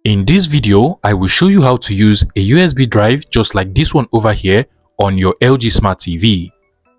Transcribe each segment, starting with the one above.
In this video, I will show you how to use a USB drive just like this one over here on your LG Smart TV.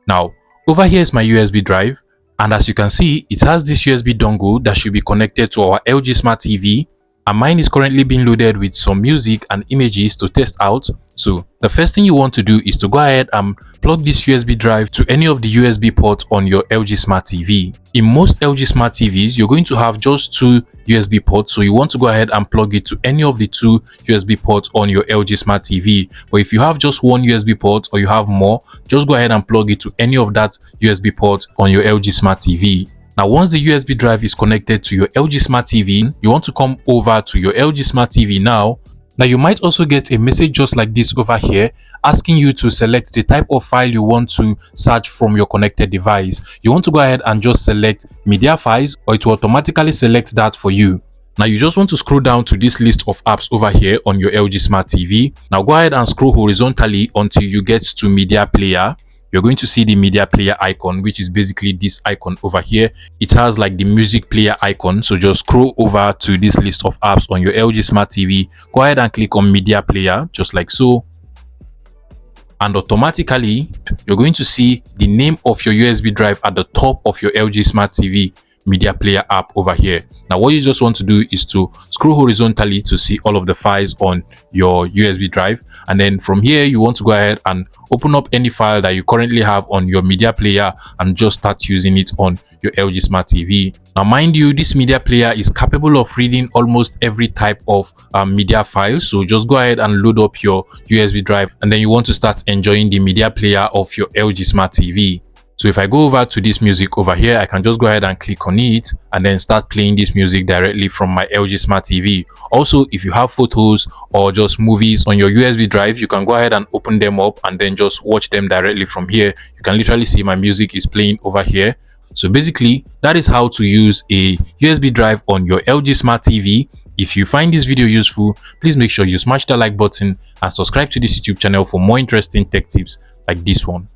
Now, over here is my USB drive, and as you can see, it has this USB dongle that should be connected to our LG Smart TV, and mine is currently being loaded with some music and images to test out. So the first thing you want to do is to go ahead and plug this USB drive to any of the USB ports on your LG Smart TV. In most LG Smart TVs, you're going to have just two USB ports, so you want to go ahead and plug it to any of the two USB ports on your LG Smart TV. But if you have just one USB port or you have more, just go ahead and plug it to any of that USB port on your LG Smart TV. Now, once the USB drive is connected to your LG Smart TV, you want to come over to your LG Smart TV now. Now, you might also get a message just like this over here asking you to select the type of file you want to search from your connected device. You want to go ahead and just select media files, or it will automatically select that for you. Now, you just want to scroll down to this list of apps over here on your LG Smart TV. Now, go ahead and scroll horizontally until you get to media player. You're going to see the media player icon, which is basically this icon over here. It has like the music player icon. So just scroll over to this list of apps on your LG Smart TV. Go ahead and click on media player, just like so. And automatically, you're going to see the name of your USB drive at the top of your LG Smart TV media player app over here. Now, what you just want to do is to scroll horizontally to see all of the files on your USB drive, and then from here you want to go ahead and open up any file that you currently have on your media player and just start using it on your LG Smart TV. Now, mind you, this media player is capable of reading almost every type of media file, so just go ahead and load up your USB drive, and then you want to start enjoying the media player of your LG Smart TV. So if I go over to this music over here, I can just go ahead and click on it and then start playing this music directly from my LG Smart TV. Also, if you have photos or just movies on your USB drive, you can go ahead and open them up and then just watch them directly from here. You can literally see my music is playing over here. So basically, that is how to use a USB drive on your LG Smart TV. If you find this video useful, please make sure you smash the like button and subscribe to this YouTube channel for more interesting tech tips like this one.